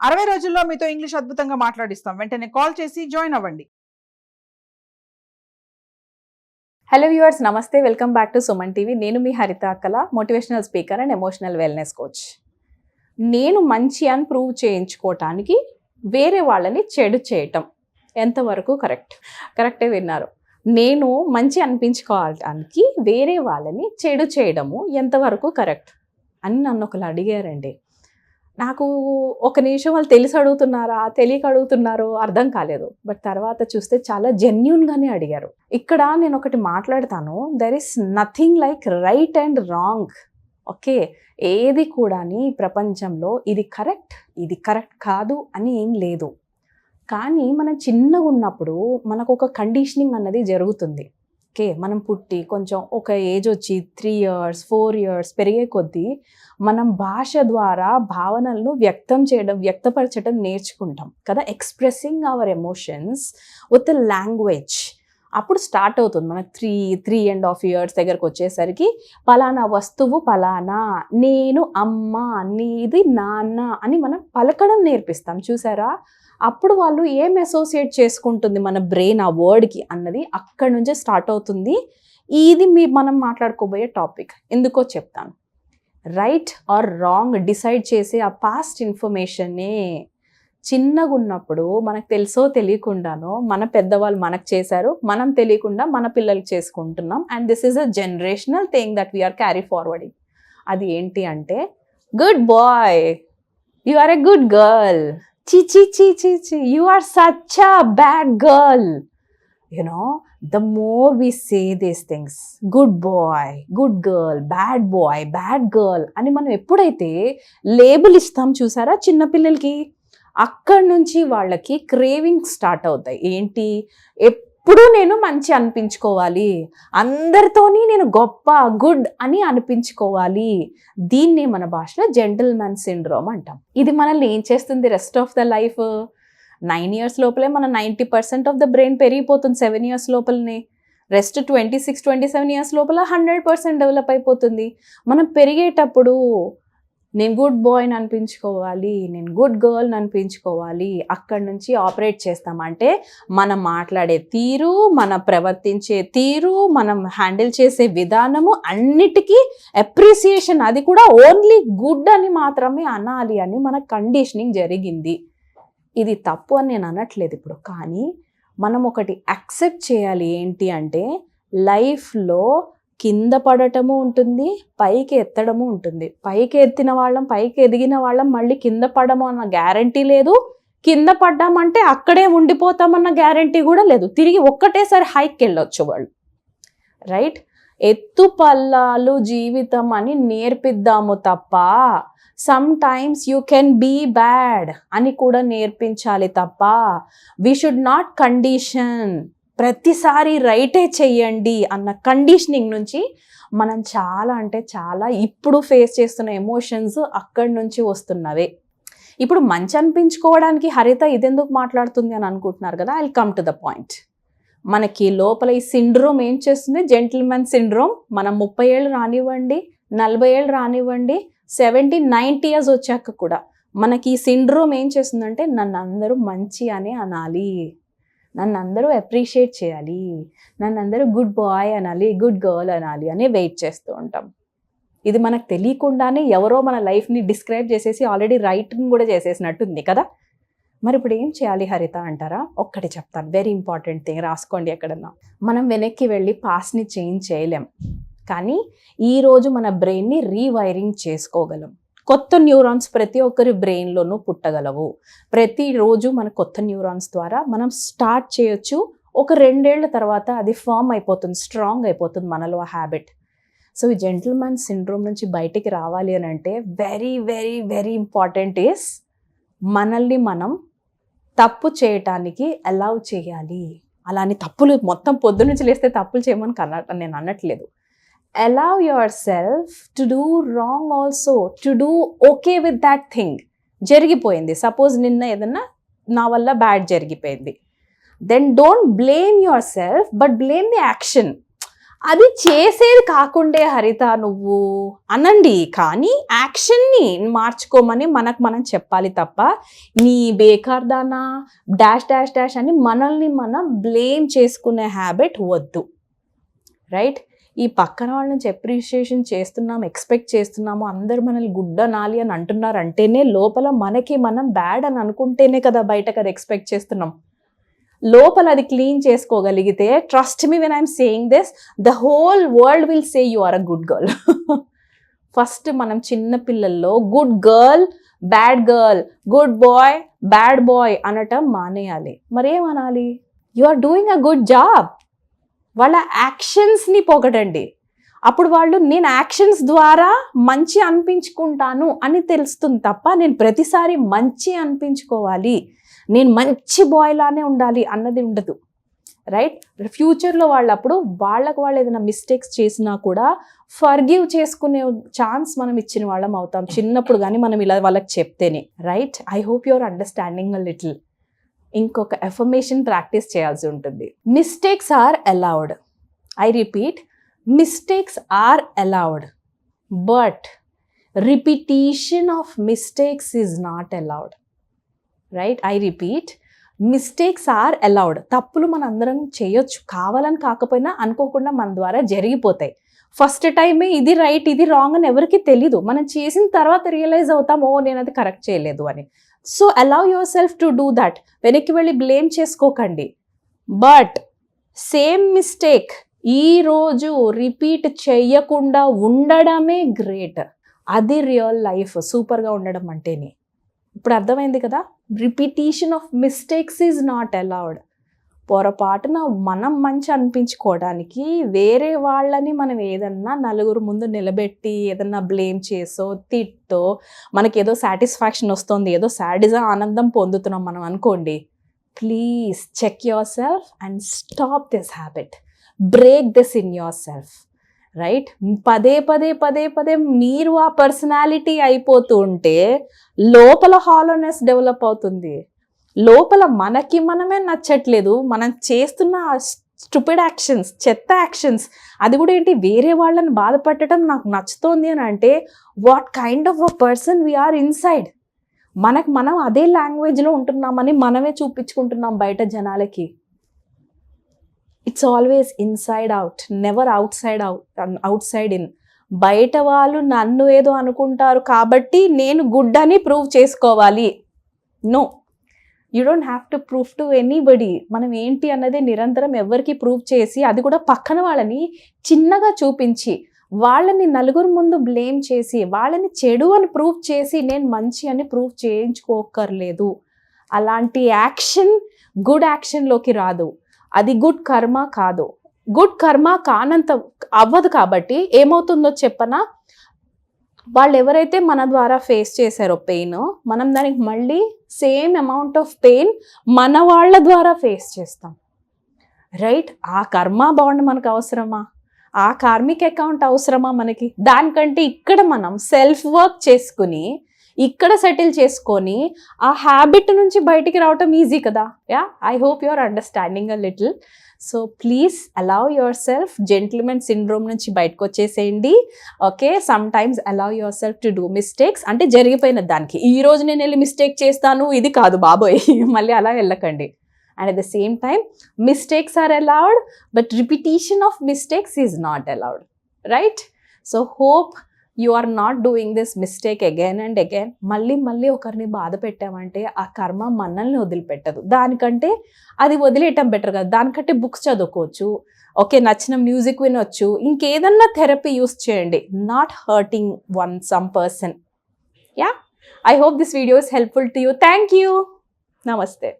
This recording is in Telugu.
60 రోజుల్లో మీతో ఇంగ్లీష్ అద్భుతంగా మాట్లాడిస్తాం. వెంటనే కాల్ చేసి జాయిన్ అవ్వండి. హలో వ్యూవర్స్, నమస్తే. Welcome back to Suman TV. నేను మీ హరిత అక్కల, motivational speaker and emotional wellness coach. నేను మంచి అని ప్రూవ్ చేయించుకోవటానికి వేరే వాళ్ళని చెడు చేయటం ఎంతవరకు కరెక్టే విన్నారు. నేను మంచి అనిపించుకోవటానికి వేరే వాళ్ళని చెడు చేయడము ఎంతవరకు కరెక్ట్ అని నన్ను ఒకరు అడిగారండి. నాకు ఒక నిమిషం వాళ్ళు తెలిసి అడుగుతున్నారా తెలియక అడుగుతున్నారో అర్థం కాలేదు. బట్ తర్వాత చూస్తే చాలా జెన్యూన్గానే అడిగారు. ఇక్కడ నేను ఒకటి మాట్లాడతాను, there is nothing like right and wrong. Okay, ఏది కూడా ప్రపంచంలో ఇది కరెక్ట్ కాదు అని ఏం లేదు. కానీ మనం చిన్నగా ఉన్నప్పుడు మనకు ఒక కండిషనింగ్ అన్నది జరుగుతుంది. ఓకే, మనం పుట్టి కొంచెం ఒక ఏజ్ వచ్చి 3 years 4 years పెరిగే కొద్దీ మనం భాష ద్వారా భావనలను వ్యక్తపరచడం నేర్చుకుంటాం కదా. Expressing hour emotions with language అప్పుడు స్టార్ట్ అవుతుంది. మనకు 3.5 years దగ్గరకు వచ్చేసరికి పలానా వస్తువు పలానా, నేను అమ్మ, నీది నాన్న అని మనం పలకడం నేర్పిస్తాం. చూసారా, అప్పుడు వాళ్ళు ఏం అసోసియేట్ చేసుకుంటుంది మన బ్రెయిన్ ఆ వర్డ్కి అన్నది అక్కడి నుంచే స్టార్ట్ అవుతుంది. ఇది మనం మాట్లాడుకోబోయే టాపిక్. ఎందుకో చెప్తాను. రైట్ ఆర్ రాంగ్ డిసైడ్ చేసే ఆ పాస్ట్ ఇన్ఫర్మేషన్నే చిన్నగా ఉన్నప్పుడు మనకు తెలుసో తెలియకుండానో మన పెద్దవాళ్ళు మనకు చేశారు, మనం తెలియకుండా మన పిల్లలకి చేసుకుంటున్నాం. And this is a generational thing that we are carry forwarding. అది ఏంటి అంటే, good boy, you are a good girl, chi, you are such a bad girl. You know, the more we say these things, good boy, good girl, bad girl అని మనం ఎప్పుడైతే లేబుల్ ఇస్తాం చూసారా చిన్నపిల్లలకి, అక్కడి నుంచి వాళ్ళకి క్రేవింగ్ స్టార్ట్ అవుతాయి. ఏంటి, ఎప్పుడు నేను మంచి అనిపించుకోవాలి, అందరితోని నేను గొప్ప గుడ్ అని అనిపించుకోవాలి. దీన్ని మన భాషలో జెంటిల్మెన్ సిండ్రోమ్ అంటాం. ఇది మనల్ని ఏం చేస్తుంది rest of the life? 9 years లోపలే మన 90% ఆఫ్ ద బ్రెయిన్ పెరిగిపోతుంది. 7 years లోపలనే రెస్ట్ 26-27 years లోపల 100% డెవలప్ అయిపోతుంది. మనం పెరిగేటప్పుడు నేను గుడ్ బాయ్ని అనిపించుకోవాలి, నేను గుడ్ గర్ల్ని అనిపించుకోవాలి, అక్కడి నుంచి ఆపరేట్ చేస్తామంటే మనం మాట్లాడే తీరు, మన ప్రవర్తించే తీరు, మనం హ్యాండిల్ చేసే విధానము అన్నిటికీ అప్రిసియేషన్, అది కూడా ఓన్లీ గుడ్ అని మాత్రమే అనాలి అని మన కండిషనింగ్ జరిగింది. ఇది తప్పు అని నేను అనట్లేదు ఇప్పుడు. కానీ మనం ఒకటి యాక్సెప్ట్ చేయాలి. ఏంటి అంటే, లైఫ్లో కింద పడటము ఉంటుంది, పైకి ఎత్తడము ఉంటుంది. పైకి ఎత్తిన వాళ్ళం, పైకి ఎదిగిన వాళ్ళం మళ్ళీ కింద పడము అన్న గ్యారంటీ లేదు. కింద పడ్డామంటే అక్కడే ఉండిపోతామన్న గ్యారంటీ కూడా లేదు. తిరిగి ఒక్కటేసారి హైకి వెళ్ళొచ్చు వాళ్ళు. రైట్, ఎత్తు పల్లాలు జీవితం అని నేర్పిద్దాము తప్ప sometimes you can be bad అని కూడా నేర్పించాలి తప్ప వీ షుడ్ నాట్ కండిషన్ ప్రతిసారి రైటే చెయ్యండి అన్న కండిషనింగ్ నుంచి మనం చాలా అంటే చాలా ఇప్పుడు ఫేస్ చేస్తున్న ఎమోషన్స్ అక్కడి నుంచి వస్తున్నవే. ఇప్పుడు మంచి అనిపించుకోవడానికి హరిత ఇదెందుకు మాట్లాడుతుంది అని అనుకుంటున్నారు కదా. I'll come to the point. మనకి లోపల ఈ సిండ్రోమ్ ఏం చేస్తుంది? Gentlemen syndrome. మనం 30 ఏళ్ళు రానివ్వండి, 40 ఏళ్ళు రానివ్వండి, 70-90 years వచ్చాక కూడా మనకి ఈ సిండ్రోమ్ ఏం చేస్తుందంటే, నన్ను అందరూ మంచి అని అనాలి, నన్ను అందరూ అప్రిషియేట్ చేయాలి, నన్ను అందరూ గుడ్ బాయ్ అనాలి, గుడ్ గర్ల్ అనాలి అని వెయిట్ చేస్తూ ఉంటాం. ఇది మనకు తెలియకుండానే ఎవరో మన లైఫ్ని డిస్క్రైబ్ చేసేసి ఆల్రెడీ రైటింగ్ కూడా చేసేసినట్టుంది కదా. మరి ఇప్పుడు ఏం చేయాలి హరిత అంటారా? ఒక్కటి చెప్తాను, వెరీ ఇంపార్టెంట్ థింగ్, రాసుకోండి ఎక్కడన్నా. మనం వెనక్కి వెళ్ళి పాస్ట్ని చేంజ్ చేయలేం, కానీ ఈరోజు మన బ్రెయిన్ని రీవైరింగ్ చేసుకోగలం. కొత్త న్యూరాన్స్ ప్రతి ఒక్కరి బ్రెయిన్లోనూ పుట్టగలవు. ప్రతిరోజు మన కొత్త న్యూరాన్స్ ద్వారా మనం స్టార్ట్ చేయొచ్చు. ఒక 2 ఏళ్ల తర్వాత అది ఫామ్ అయిపోతుంది, స్ట్రాంగ్ అయిపోతుంది మనలో ఆ హ్యాబిట్. సో ఈ జెంటిల్మెన్ సిండ్రోమ్ నుంచి బయటికి రావాలి అని అంటే very very very important is మనల్ని మనం తప్పు చేయటానికి అలౌ చేయాలి. అలానే తప్పులు మొత్తం పొద్దు నుంచి లేస్తే తప్పులు చేయమని నేను అనట్లేదు. Allow yourself to do wrong also, to do okay with that thing. జరిగిపోయింది, సపోజ్ నిన్న ఏదన్నా నా వల్ల బ్యాడ్ జరిగిపోయింది, then don't blame yourself but blame the action. అది చేసేది కాకుండే హరిత నువ్వు అనండి, కానీ యాక్షన్ని మార్చుకోమని మనకు మనం చెప్పాలి తప్ప నీ బేకార్దానా డాష్ డాష్ డాష్ అని మనల్ని మనం బ్లేమ్ చేసుకునే హ్యాబిట్ వద్దు. రైట్? ఈ పక్కన వాళ్ళ నుంచి అప్రిషియేషన్ చేస్తున్నాము, ఎక్స్పెక్ట్ చేస్తున్నాము, అందరు మనల్ని గుడ్ అనాలి అని అంటున్నారు అంటేనే లోపల మనకి మనం బ్యాడ్ అని అనుకుంటేనే కదా బయటకు అది ఎక్స్పెక్ట్ చేస్తున్నాం. లోపల అది క్లీన్ చేసుకోగలిగితే, trust me when I'm saying this, the whole world will say you are a good girl. First మనం చిన్న పిల్లల్లో good girl, bad girl, good boy, bad boy అనటం మానేయాలి. మరేమనాలి? You are doing a good job. వాళ్ళ యాక్షన్స్ని పొగడండి. అప్పుడు వాళ్ళు నేను యాక్షన్స్ ద్వారా మంచి అనిపించుకుంటాను అని తెలుస్తుంది తప్ప నేను ప్రతిసారి మంచి అనిపించుకోవాలి, నేను మంచి బాయ్ లానే ఉండాలి అన్నది ఉండదు. రైట్? ఫ్యూచర్లో వాళ్ళప్పుడు వాళ్ళకు వాళ్ళు ఏదైనా మిస్టేక్స్ చేసినా కూడా ఫర్గివ్ చేసుకునే ఛాన్స్ మనం ఇచ్చిన వాళ్ళం అవుతాం చిన్నప్పుడు, కానీ మనం ఇలా వాళ్ళకి చెప్తేనే. Right? I hope your understanding a little. ఇంకొక ఎఫర్మేషన్ ప్రాక్టీస్ చేయాల్సి ఉంటుంది. Mistakes are allowed. I repeat, mistakes are allowed, but repetition of mistakes is not allowed. Right? I repeat, mistakes are allowed. తప్పులు మన అందరం చేయొచ్చు, కావాలని కాకపోయినా అనుకోకుండా మన ద్వారా జరిగిపోతాయి. ఫస్ట్ టైమే ఇది రైట్ ఇది రాంగ్ అని ఎవరికి తెలీదు. మనం చేసిన తర్వాత రియలైజ్ అవుతాం, ఓ నేను అది కరెక్ట్ చేయలేదు అని. So allow your self to do that. వెనక్కి వెళ్ళి బ్లేమ్ చేసుకోకండి. బట్ సేమ్ మిస్టేక్ ఈరోజు రిపీట్ చెయ్యకుండా ఉండడమే గ్రేట్. అది రియల్ లైఫ్, సూపర్గా ఉండడం అంటేనే. ఇప్పుడు అర్థమైంది కదా? Repetition of mistakes is not allowed. పొరపాటున మనం మంచి అనిపించుకోవడానికి వేరే వాళ్ళని మనం ఏదన్నా నలుగురు ముందు నిలబెట్టి ఏదన్నా బ్లేమ్ చేసో తిట్టో మనకి ఏదో సాటిస్ఫాక్షన్ వస్తుంది, ఏదో సాడిజం ఆనందం పొందుతున్నాం మనం అనుకోండి, please check your self and stop this habit. Break this in your self. Right? పదే పదే పదే పదే మీరు ఆ పర్సనాలిటీ అయిపోతూ ఉంటే లోపల హాలోనెస్ డెవలప్ అవుతుంది. లోపల మనకి మనమే నచ్చట్లేదు, మనం చేస్తున్న స్టూపిడ్ యాక్షన్స్, చెత్త యాక్షన్స్, అది కూడా ఏంటి వేరే వాళ్ళని బాధపెట్టడం నాకు నచ్చుతోంది అని అంటే what kind of a person we are inside. మనకు మనం అదే లాంగ్వేజ్లో ఉంటున్నామని మనమే చూపించుకుంటున్నాం బయట జనాలకి. It's always inside out, never outside in. బయట వాళ్ళు నన్ను ఏదో అనుకుంటారు కాబట్టి నేను గుడ్ అని ప్రూవ్ చేసుకోవాలి. No, you don't have to prove to anybody. మనం ఏంటి అన్నది నిరంతరం ఎవరికి ప్రూవ్ చేసి, అది కూడా పక్కన వాళ్ళని చిన్నగా చూపించి, వాళ్ళని నలుగురు ముందు బ్లేమ్ చేసి, వాళ్ళని చెడు అని ప్రూవ్ చేసి నేను మంచి అని ప్రూవ్ చేయించుకోకర్లేదు. అలాంటి యాక్షన్ గుడ్ యాక్షన్లోకి రాదు. అది గుడ్ కర్మ కాదు. గుడ్ కర్మ కానంత అవ్వదు. కాబట్టి ఏమవుతుందో చెప్పనా, వాళ్ళు ఎవరైతే మన ద్వారా ఫేస్ చేశారో పెయిన్, మనం దానికి మళ్ళీ సేమ్ అమౌంట్ ఆఫ్ పెయిన్ మన వాళ్ళ ద్వారా ఫేస్ చేస్తాం. రైట్? ఆ కర్మ బాండ్ మనకు అవసరమా? ఆ కార్మిక్ అకౌంట్ అవసరమా మనకి? దానికంటే ఇక్కడ మనం సెల్ఫ్ వర్క్ చేసుకుని ఇక్కడ సెటిల్ చేసుకొని ఆ హ్యాబిట్ నుంచి బయటికి రావటం ఈజీ కదా. Yeah, I hope you are understanding a little. So please allow your self, gentlemen syndrome నుంచి బయటకు వచ్చేసేయండి. Okay, sometimes allow your self to do mistakes. అంటే జరిగిపోయిన దానికి ఈ రోజు నేను వెళ్ళి మిస్టేక్ చేస్తాను ఇది కాదు బాబోయ్, మళ్ళీ అలా వెళ్ళకండి. And at the same time mistakes are allowed, but repetition of mistakes is not allowed. Right? So hope you are not doing this mistake again and again. మళ్ళీ ఒకరిని బాధ పెట్టామంటే ఆ కర్మ మనల్ని వదిలిపెట్టదు. దానికంటే అది వదిలేయటం బెటర్ కదా. దానికంటే బుక్స్ చదువుకోవచ్చు, ఓకే, నచ్చిన మ్యూజిక్ వినొచ్చు, ఇంకేదన్నా థెరపీ యూస్ చేయండి. Not hurting some person. Yeah, I hope this video is helpful to you. Thank you. నమస్తే.